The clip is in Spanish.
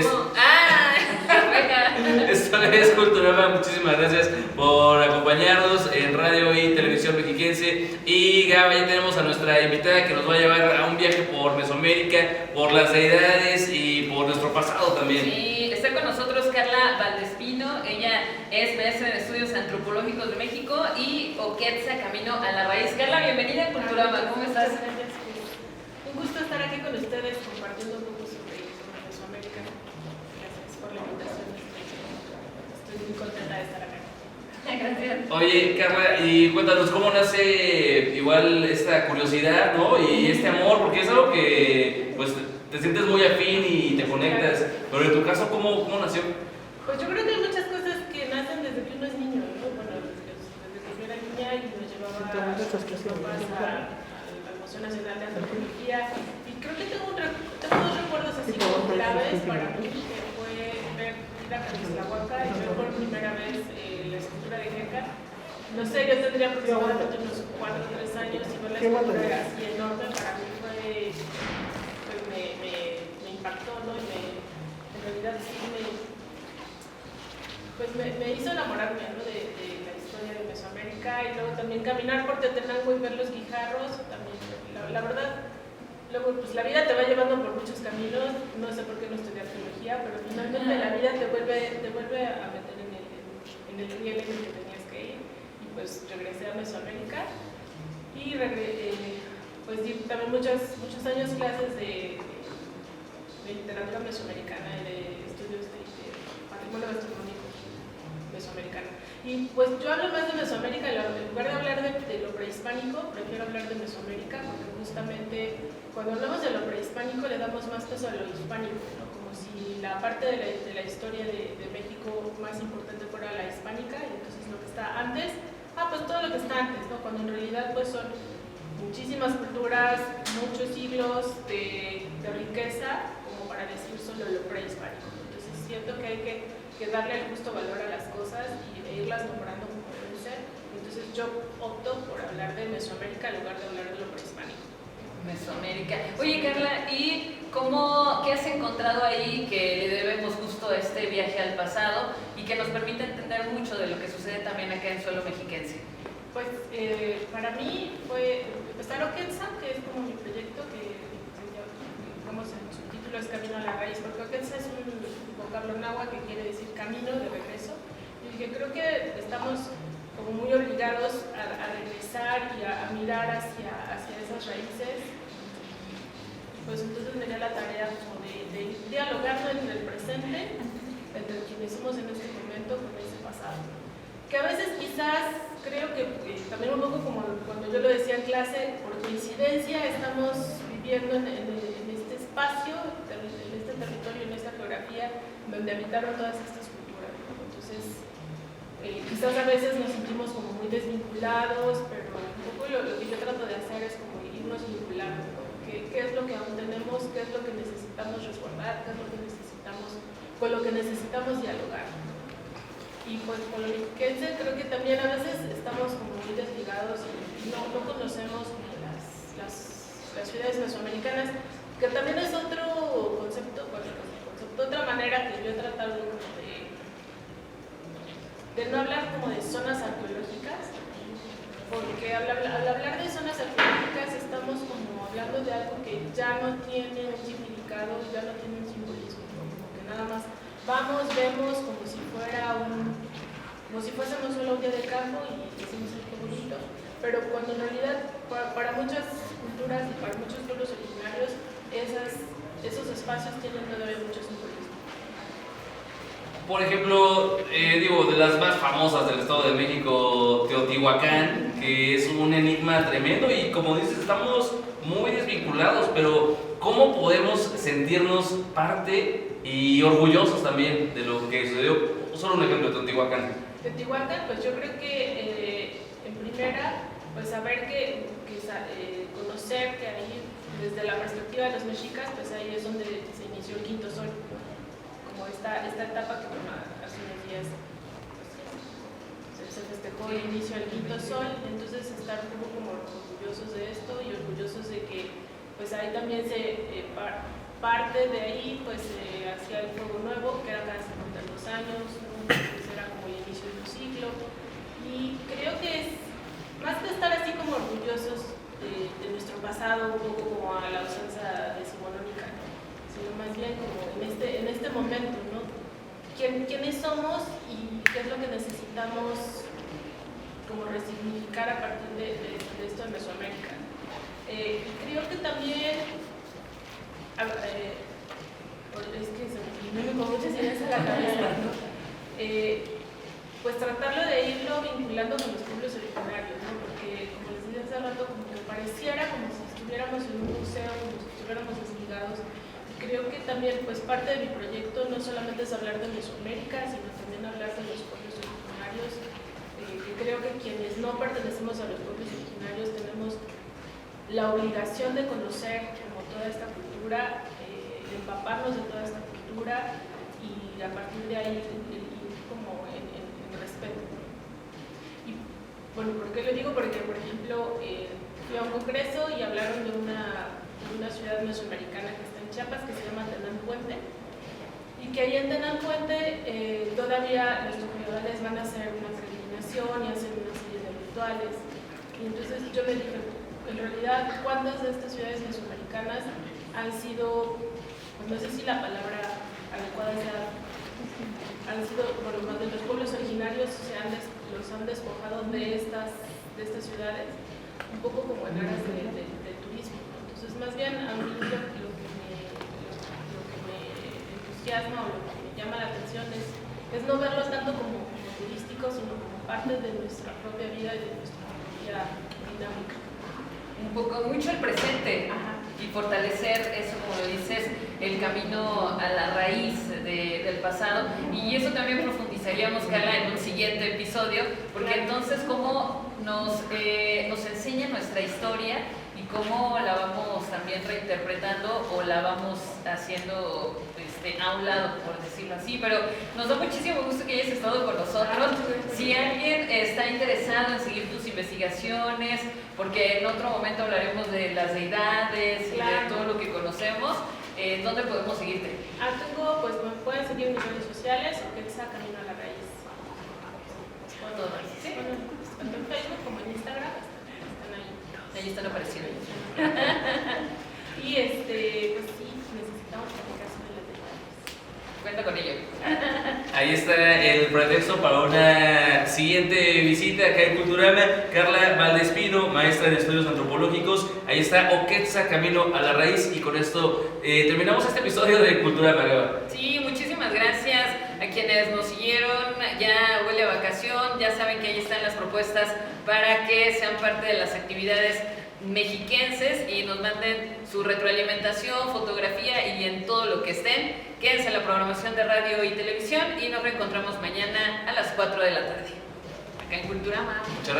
¿Cómo? Esto es Culturama, muchísimas gracias por acompañarnos en radio y televisión mexiquense. Y Gaba, ya tenemos a nuestra invitada que nos va a llevar a un viaje por Mesoamérica, por las deidades y por nuestro pasado también. Sí, está con nosotros Carla Valdespino. Ella es maestra en estudios antropológicos de México y Oquetza, Camino a la Raíz. Carla, bienvenida a Culturama, ¿cómo estás? Gracias. Un gusto estar aquí con ustedes compartiendo un poco sobre Mesoamérica. Gracias por la invitación. Estoy muy contenta de estar acá. Gracias. Oye, Carla, y cuéntanos cómo nace igual esta curiosidad, ¿no? Y este amor, porque es algo que pues te sientes muy afín y te conectas. Pero en tu caso, ¿cómo nació? Pues yo creo que hay muchas cosas que nacen desde que uno es niño, ¿no? Bueno, desde que yo era niña y nos llevaba a mis papás al Museo Nacional de Antropología. Y creo que tengo dos recuerdos así como claves para mí, que fue ir a Capislahuaca y ver por primera vez la escultura de Jeca. No sé, yo tendría aproximadamente unos 4 o 3 años y ver la escultura era así enorme, para mí fue, pues me impactó, ¿no? Y en realidad sí me hizo enamorarme, ¿no? de la historia de Mesoamérica, y luego también caminar por Tetenango y ver los guijarros. También, la verdad, luego pues la vida te va llevando por muchos caminos. No sé por qué no estudié arqueología, pero finalmente la vida te vuelve a meter en el riel en el que tenías que ir. Y pues regresé a Mesoamérica y pues di también muchos años clases de literatura mesoamericana y de estudios de patrimonio gastronómico mesoamericano. Y pues yo hablo más de Mesoamérica, en lugar de hablar de lo prehispánico, prefiero hablar de Mesoamérica, porque justamente cuando hablamos de lo prehispánico le damos más peso a lo hispánico, ¿no? Como si la parte de la historia de México más importante fuera la hispánica, y entonces lo que está antes, pues todo lo que está antes, ¿no? Cuando en realidad pues son muchísimas culturas, muchos siglos de riqueza, como para decir solo lo prehispánico. Entonces siento que hay que darle el justo valor a las cosas y irlas nombrando como deben ser. Entonces yo opto por hablar de Mesoamérica en lugar de hablar de lo prehispánico. Mesoamérica. Oye, Carla, ¿y qué has encontrado ahí que le debemos justo a este viaje al pasado y que nos permite entender mucho de lo que sucede también acá en suelo mexiquense? Pues para mí fue empezar Oquetza, que es como mi proyecto, que digamos en su título es Camino a la Raíz, porque Oquetza es un vocablo náhuatl que quiere decir camino de regreso. Y dije, creo que estamos como muy obligados a regresar y a mirar hacia esas raíces. Pues entonces me dio la tarea como de ir dialogando entre el presente, entre quienes somos en este momento, con ese pasado. Que a veces quizás creo que también un poco como cuando yo lo decía en clase, por coincidencia estamos viviendo en este espacio, en este territorio, en esta geografía donde habitaron todas estas culturas. Entonces quizás a veces nos sentimos como muy desvinculados, pero un poco lo que yo trato de hacer es como irnos vinculando, ¿no? ¿Qué es lo que aún tenemos? ¿Qué es lo que necesitamos resguardar? ¿Qué es lo que con lo que necesitamos dialogar? Y pues con lo mexiquense creo que también a veces estamos como muy desligados y no conocemos como las ciudades mesoamericanas, que también es otro concepto, otra manera que yo he tratado de no hablar como de zonas arqueológicas, porque al hablar de zonas arqueológicas estamos como hablando de algo que ya no tiene un significado, ya no tiene un simbolismo, como que nada más vamos, vemos como si fuésemos solo un día de campo y decimos qué bonito, pero cuando en realidad para muchas culturas y para muchos pueblos originarios esos espacios tienen todavía mucho simbolismo. Por ejemplo, de las más famosas del Estado de México, Teotihuacán, que es un enigma tremendo y como dices, estamos muy desvinculados, pero ¿cómo podemos sentirnos parte y orgullosos también de lo que sucedió? Solo un ejemplo de Teotihuacán. Teotihuacán, pues yo creo que en primera, pues saber conocer que ahí, desde la perspectiva de los mexicas, pues ahí es donde se inició el quinto sol, como esta etapa que hace unos días se festejó el inicio del quinto sol. Entonces estar como orgullosos de esto y orgullosos de que pues ahí también parte de ahí pues hacía el Fuego Nuevo, que era cada 52 años, ¿no? Entonces era como el inicio de un ciclo. Y creo que es, más que estar así como orgullosos de nuestro pasado, un poco como a la usanza decimonónica, sino más bien como en este momento, ¿no? ¿Quiénes somos y qué es lo que necesitamos como resignificar a partir de esto en Mesoamérica? Y creo que también, es que se me vienen con muchas ideas a la cabeza, ¿no? Pues tratarlo de irlo vinculando con los pueblos originarios, ¿no? Porque como les dije hace rato, como que pareciera como si estuviéramos en un museo, como si estuviéramos desligados. Creo que también pues parte de mi proyecto no solamente es hablar de Mesoamérica, sino también hablar de los pueblos originarios, que creo que quienes no pertenecemos a los pueblos originarios tenemos la obligación de conocer como toda esta cultura, de empaparnos de toda esta cultura y a partir de ahí ir como en respeto. Y bueno, ¿por qué lo digo? Porque por ejemplo fui a un congreso y hablaron de una ciudad mesoamericana que está en Chiapas, que se llama Tenanpuente, y que ahí en Tenanpuente todavía las autoridades van a hacer una peregrinación y hacen una serie de rituales. Y entonces yo le dije, en realidad, ¿cuántas de estas ciudades mesoamericanas han sido, pues no sé si la palabra adecuada sea, han sido, bueno, más de los pueblos originarios los han despojado de estas ciudades, un poco como en aras de turismo, ¿no? Entonces, más bien, a mí lo que me entusiasma o lo que me llama la atención es no verlo tanto como turístico, sino como parte de nuestra propia vida y de nuestra propia dinámica. Un poco, mucho el presente. Ajá. Y fortalecer eso, como lo dices, el camino a la raíz del pasado. Y eso también profundizaríamos, Carla, en un siguiente episodio, porque entonces cómo nos enseña nuestra historia y cómo la vamos también reinterpretando o la vamos haciendo a un lado, por decirlo así. Pero nos da muchísimo gusto que hayas estado con nosotros. Si alguien está interesado en seguir tus investigaciones, porque en otro momento hablaremos de las deidades y de todo lo que conocemos, ¿dónde podemos seguirte? Pues me pueden seguir en mis redes sociales o que sea Camino a la Raíz. ¿Sí? Bueno, tanto en Facebook como en Instagram están ahí. Ahí están apareciendo. Y pues sí, necesitamos platicar sobre las deidades. Cuenta con ello. Ahí está el pretexto para una siguiente visita acá en Culturama. Carla Valdespino, maestra en estudios antropológicos. Ahí está Oquetza, Camino a la Raíz. Y con esto terminamos este episodio de Culturama. Sí, muchísimas gracias a quienes nos siguieron. Ya huele a vacación, ya saben que ahí están las propuestas para que sean parte de las actividades mexiquenses y nos manden su retroalimentación, fotografía y en todo lo que estén. Quédense en la programación de radio y televisión y nos reencontramos mañana a las 4 de la tarde acá en Culturama. Muchas gracias.